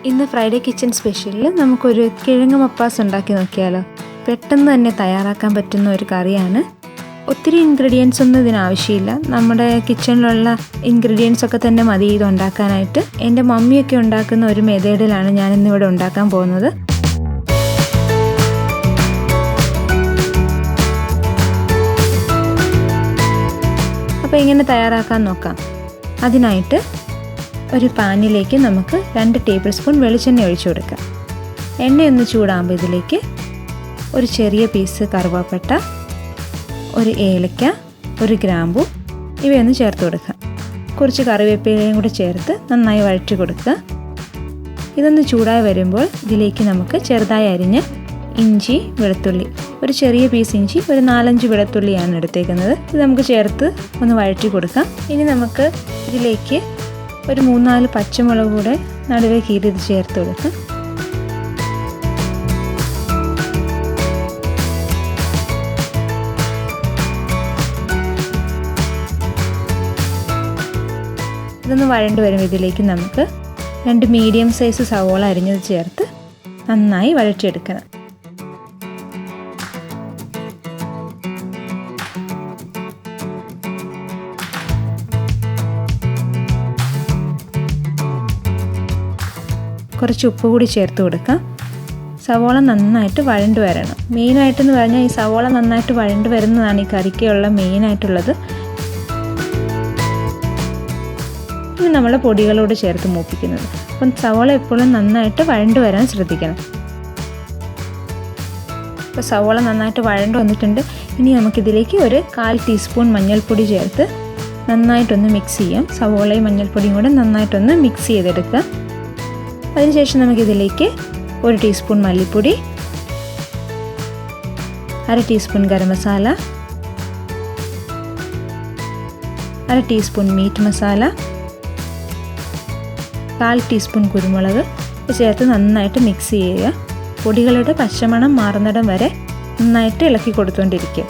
ഇന്ന് Friday kitchen സ്പെഷ്യലിൽ നമുക്കൊരു കിഴങ്ങ് മപ്പാസ് ഉണ്ടാക്കി നോക്കിയാലോ. പെട്ടെന്ന് തന്നെ തയ്യാറാക്കാൻ പറ്റുന്ന ഒരു കറിയാണ്. ഒത്തിരി ഇൻഗ്രീഡിയൻസ് ഒന്നും ഇതിനാവശ്യമില്ല. നമ്മുടെ കിച്ചണിലുള്ള ഇൻഗ്രീഡിയൻസ് ഒക്കെ തന്നെ മതി ഇത് ഉണ്ടാക്കാനായിട്ട്. എൻ്റെ മമ്മിയൊക്കെ ഉണ്ടാക്കുന്ന ഒരു മെത്തേഡിലാണ് ഞാനിന്നിവിടെ ഉണ്ടാക്കാൻ പോകുന്നത്. അപ്പോൾ എങ്ങനെ തയ്യാറാക്കാൻ നോക്കാം. അതിനായിട്ട് ഒരു പാനിലേക്ക് നമുക്ക് 2 ടേബിൾ സ്പൂൺ വെളിച്ചെണ്ണ ഒഴിച്ചു കൊടുക്കാം. എണ്ണയൊന്ന് ചൂടാകുമ്പോൾ ഇതിലേക്ക് ഒരു ചെറിയ പീസ് കറുവാപ്പട്ട, ഒരു ഏലക്ക, ഒരു ഗ്രാമ്പു ഇവയൊന്ന് ചേർത്ത് കൊടുക്കാം. കുറച്ച് കറിവേപ്പിലയും കൂടി ചേർത്ത് നന്നായി വഴറ്റി കൊടുക്കുക. ഇതൊന്ന് ചൂടായി വരുമ്പോൾ ഇതിലേക്ക് നമുക്ക് ചെറുതായി അരിഞ്ഞ് ഇഞ്ചി, വെളുത്തുള്ളി, ഒരു ചെറിയ പീസ് ഇഞ്ചി, ഒരു 4-5 വെളുത്തുള്ളിയാണ് എടുത്തേക്കുന്നത്. ഇത് നമുക്ക് ചേർത്ത് ഒന്ന് വഴറ്റി കൊടുക്കാം. ഇനി നമുക്ക് ഇതിലേക്ക് ഒരു 3-4 പച്ചമുളക് കൂടെ നടുവേ കീറി ഇത് ചേർത്ത് കൊടുക്കാം. ഇതൊന്ന് വഴണ്ട് വരുമ്പോൾ ഇതിലേക്ക് നമുക്ക് 2 മീഡിയം സൈസ് സവോള അരിഞ്ഞത് ചേർത്ത് നന്നായി വഴറ്റിയെടുക്കണം. കുറച്ച് ഉപ്പ് കൂടി ചേർത്ത് കൊടുക്കാം. സവോള നന്നായിട്ട് വഴണ്ട് വരണം. മെയിനായിട്ടെന്ന് പറഞ്ഞാൽ ഈ സവോള നന്നായിട്ട് വഴണ്ട് വരുന്നതാണ് ഈ കറിക്കുള്ള മെയിനായിട്ടുള്ളത്. ഇനി നമ്മൾ പൊടികളോട് ചേർത്ത് മൂപ്പിക്കുന്നത്. അപ്പം സവോള എപ്പോഴും നന്നായിട്ട് വഴണ്ട് വരാൻ ശ്രദ്ധിക്കണം. ഇപ്പോൾ സവോള നന്നായിട്ട് വഴണ്ട് വന്നിട്ടുണ്ട്. ഇനി നമുക്കിതിലേക്ക് ഒരു 1/4 ടീസ്പൂൺ മഞ്ഞൾപ്പൊടി ചേർത്ത് നന്നായിട്ടൊന്ന് മിക്സ് ചെയ്യാം. സവോളയും മഞ്ഞൾപ്പൊടിയും കൂടെ നന്നായിട്ടൊന്ന് മിക്സ് ചെയ്തെടുക്കുക. അതിനുശേഷം നമുക്കിതിലേക്ക് 1 ടീസ്പൂൺ മല്ലിപ്പൊടി, 1/2 teaspoon garam masala, 1/2 teaspoon meet masala, 1/4 teaspoon കുരുമുളക് ചേർത്ത് നന്നായിട്ട് മിക്സ് ചെയ്യുക. പൊടികളുടെ പച്ചമണം മാറുന്നിടം വരെ നന്നായിട്ട് ഇളക്കി കൊടുത്തുകൊണ്ടിരിക്കുക.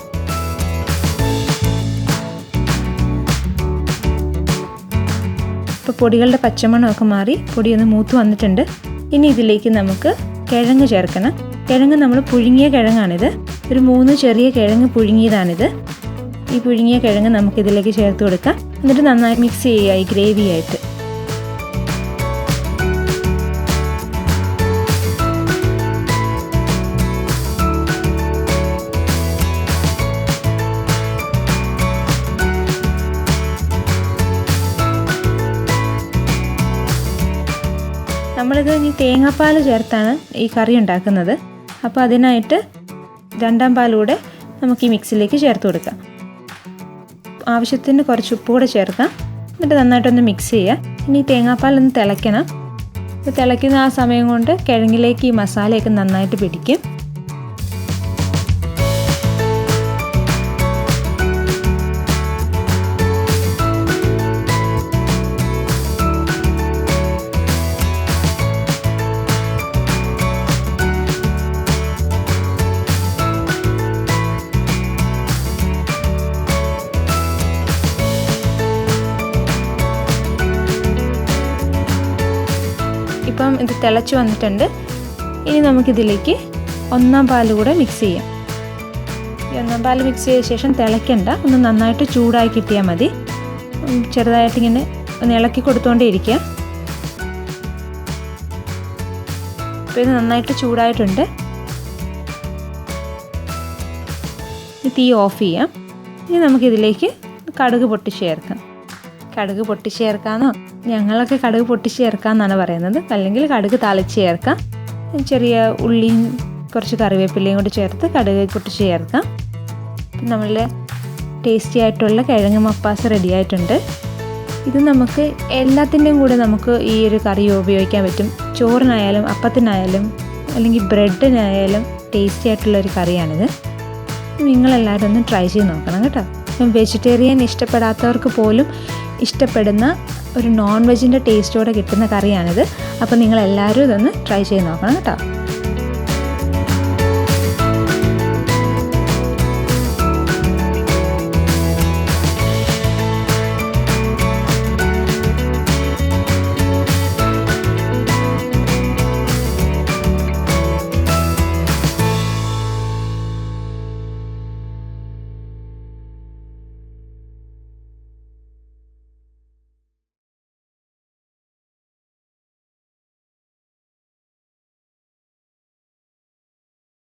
ഇപ്പോൾ പൊടികളുടെ പച്ചമണമൊക്കെ മാറി പൊടിയൊന്ന് മൂത്ത് വന്നിട്ടുണ്ട്. ഇനി ഇതിലേക്ക് നമുക്ക് കിഴങ്ങ് ചേർക്കണം. കിഴങ്ങ് നമ്മൾ പുഴുങ്ങിയ കിഴങ്ങാണിത്. ഒരു 3 ചെറിയ കിഴങ്ങ് പുഴുങ്ങിയതാണിത്. ഈ പുഴുങ്ങിയ കിഴങ്ങ് നമുക്കിതിലേക്ക് ചേർത്ത് കൊടുക്കാം. എന്നിട്ട് നന്നായി മിക്സ് ചെയ്യുക ഈ ഗ്രേവി ആയിട്ട്. നമ്മളിത് ഇനി തേങ്ങാപ്പാൽ ചേർത്താണ് ഈ കറി ഉണ്ടാക്കുന്നത്. അപ്പോൾ അതിനായിട്ട് 2ാം പാലൂടെ നമുക്ക് ഈ മിക്സിലേക്ക് ചേർത്ത് കൊടുക്കാം. ആവശ്യത്തിന് കുറച്ച് ഉപ്പ് കൂടെ ചേർക്കാം. എന്നിട്ട് നന്നായിട്ടൊന്ന് മിക്സ് ചെയ്യുക. ഇനി തേങ്ങാപ്പാലൊന്ന് തിളയ്ക്കണം. അപ്പോൾ തിളയ്ക്കുന്ന ആ സമയം കൊണ്ട് കിഴങ്ങിലേക്ക് ഈ മസാലയൊക്കെ നന്നായിട്ട് പിടിക്കും. ഇപ്പം ഇത് തിളച്ച് വന്നിട്ടുണ്ട്. ഇനി നമുക്കിതിലേക്ക് 1ാം പാൽ കൂടെ മിക്സ് ചെയ്യാം. ഈ 1ാം പാൽ മിക്സ് ചെയ്ത ശേഷം തിളയ്ക്കണ്ട, ഒന്ന് നന്നായിട്ട് ചൂടായി കിട്ടിയാൽ മതി. ചെറുതായിട്ടിങ്ങനെ ഒന്ന് ഇളക്കി കൊടുത്തുകൊണ്ടേ ഇരിക്കുക. അപ്പോൾ ഇത് നന്നായിട്ട് ചൂടായിട്ടുണ്ട്. തീ ഓഫ് ചെയ്യാം. ഇനി നമുക്കിതിലേക്ക് കടുക് പൊട്ടിച്ച് ചേർക്കാം. കടുക് പൊട്ടിച്ച് ചേർക്കാമെന്നോ, ഞങ്ങളൊക്കെ കടുക് പൊട്ടിച്ച് ചേർക്കാമെന്നാണ് പറയുന്നത്. അല്ലെങ്കിൽ കടുക് താളിച്ച് ചേർക്കാം. ചെറിയ ഉള്ളിയും കുറച്ച് കറിവേപ്പിലയും കൂടി ചേർത്ത് കടുക് പൊട്ടിച്ച് ചേർക്കാം. നമ്മളുടെ ടേസ്റ്റി ആയിട്ടുള്ള കിഴങ്ങ് മപ്പാസ് റെഡി ആയിട്ടുണ്ട്. ഇത് നമുക്ക് എല്ലാത്തിൻ്റെയും കൂടെ നമുക്ക് ഈ ഒരു കറി ഉപയോഗിക്കാൻ പറ്റും. ചോറിനായാലും അപ്പത്തിനായാലും അല്ലെങ്കിൽ ബ്രെഡിനായാലും ടേസ്റ്റി ആയിട്ടുള്ളൊരു കറിയാണിത്. നിങ്ങളെല്ലാവരും ഒന്ന് ട്രൈ ചെയ്ത് നോക്കണം കേട്ടോ. വെജിറ്റേറിയൻ ഇഷ്ടപ്പെടാത്തവർക്ക് പോലും ഇഷ്ടപ്പെടുന്ന ഒരു നോൺ വെജിൻ്റെ ടേസ്റ്റോടെ കിട്ടുന്ന കറിയാണിത്. അപ്പോൾ നിങ്ങളെല്ലാവരും ഇതൊന്ന് ട്രൈ ചെയ്ത് നോക്കണം കേട്ടോ.